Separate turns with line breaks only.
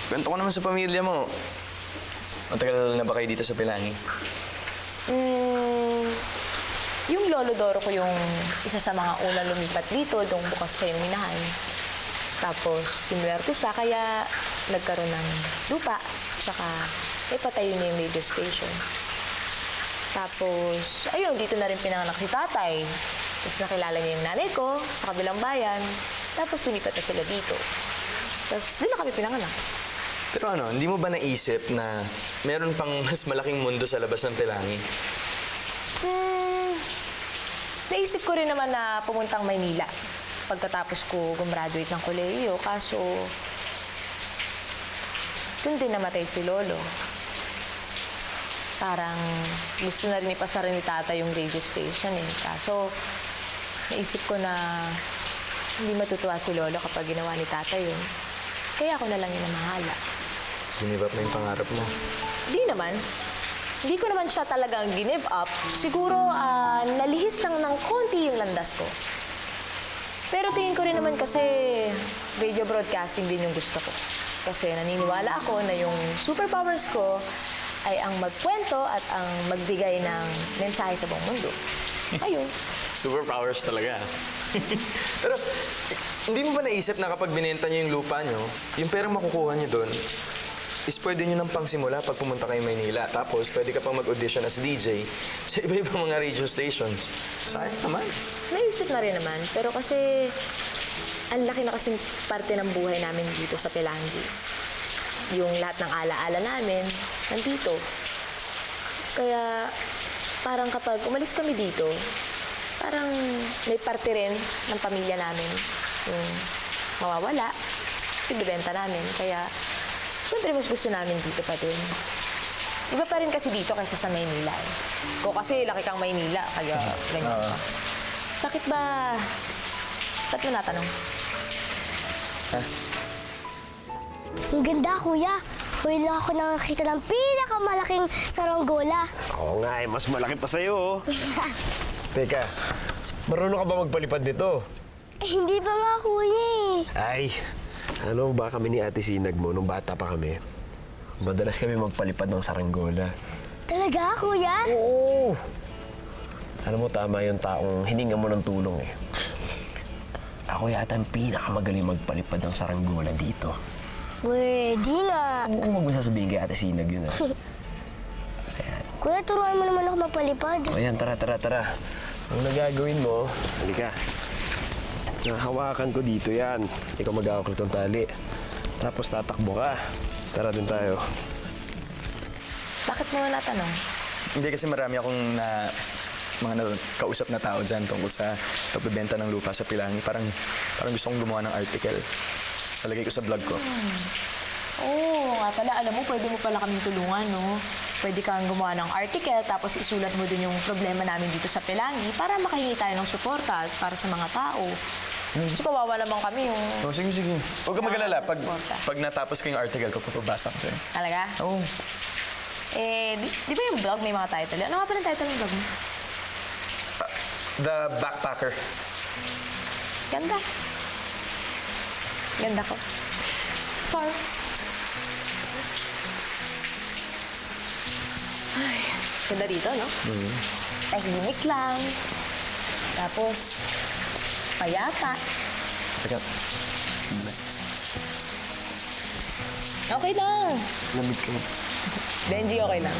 Kwento ko naman sa pamilya mo. Matagal na ba kayo dito sa Pilangi?
Yung lolo Doro ko yung isa sa mga unang lumipat dito, doon bukas pa yung minahan. Tapos, sinuwerte siya, kaya nagkaroon ng lupa, tsaka ipatayo niya yung radio station. Tapos, ayun, dito na rin pinanganak si tatay. Tapos nakilala niya yung nanay ko sa kabilang bayan. Tapos lumipat na sila dito. Tapos, doon na kami pinanganak.
Pero ano, hindi mo ba naisip na meron pang mas malaking mundo sa labas ng Pilangi?
Naisip ko rin naman na pumuntang Maynila pagkatapos ko gumraduate ng kolehiyo. Kaso, doon din namatay si Lolo. Parang gusto na rin ipasara ni Tata yung radio station eh. Kaso, naisip ko na hindi matutuwa si Lolo kapag ginawa ni Tata yun. Kaya ako na lang yung namahala.
Ginibap mo yung pangarap mo.
Hindi naman. Hindi ko naman siya talagang give up. Siguro, nalihis lang ng konti yung landas ko. Pero tingin ko rin naman kasi radio broadcasting din yung gusto ko. Kasi naniniwala ako na yung superpowers ko ay ang magkwento at ang magbigay ng mensahe sa buong mundo. Ayun.
Superpowers talaga. Pero, hindi mo ba naisip na kapag binenta niyo yung lupa niyo, yung perang makukuha niyo doon, is pwede nyo nang pangsimula pag pumunta kayo Maynila. Tapos, pwede ka pang mag-audition as DJ sa iba-ibang mga radio stations. Sayang naman.
Naisip na rin naman. Pero kasi, ang laki na kasing parte ng buhay namin dito sa Pilangi. Yung lahat ng alaala namin, nandito. Kaya, parang kapag umalis kami dito, parang may parte rin ng pamilya namin yung mawawala, ibibenta namin. Kaya, siyempre, mas gusto namin dito pa din. Iba pa rin kasi dito kaysa sa Maynila. Eh. Ko kasi laki kang Maynila, kaya ganyan pa. Bakit ba? Ba't mo natanong?
Ang ganda, kuya. Huwag lang ako nakakita ng pinakamalaking saranggola.
Oo nga eh, mas malaki pa sa'yo oh. Teka, marunong ka ba magpalipad nito?
Eh, hindi pa nga, kuya eh.
Ay, ano ba kami ni Ate Sinag mo nung bata pa kami? Madalas kami magpalipad ng saranggola.
Talaga, kuya?
Oo! Alam mo, tama yung taong hininga mo ng tulong eh. Ako yata ang pinakamagaling magpalipad ng saranggola dito.
Pwede nga.
Oo, huwag mo sasabihin kay Ate Sinag yun ah. Ayan.
Kuya, turuan mo naman ako magpalipad.
O yan, tara. Ang nagagawin mo, halika. Hawakan ko dito yan. Ikaw mag-awak ng tali. Tapos tatakbo ka. Tara din tayo.
Bakit mo natanong?
Hindi kasi marami akong mga kausap na tao dyan tungkol sa pagbebenta ng lupa sa Pilangi. Parang gusto kong gumawa ng article. Nalagay ko sa blog ko.
Oo, nga pala. Alam mo, pwede mo pala kaming tulungan, no? Pwede kang gumawa ng article, tapos isulat mo dun yung problema namin dito sa Pilangi para makahingi tayo ng suporta para sa mga tao. Kasi kawawa naman kami yung...
Oh, sige. Huwag ka mag-alala. Pag natapos ko yung article ko, papabasa ko sa'yo.
Talaga?
Oo.
Di ba yung blog may mga title? Ano nga pa ng title ng blog mo?
The Backpacker.
Ganda. Ganda ko. Far. Ay, ganda dito, no? Tahimik lang. Tapos, payata.
Teka.
Okay lang.
Lamig ka.
Benji, okay lang.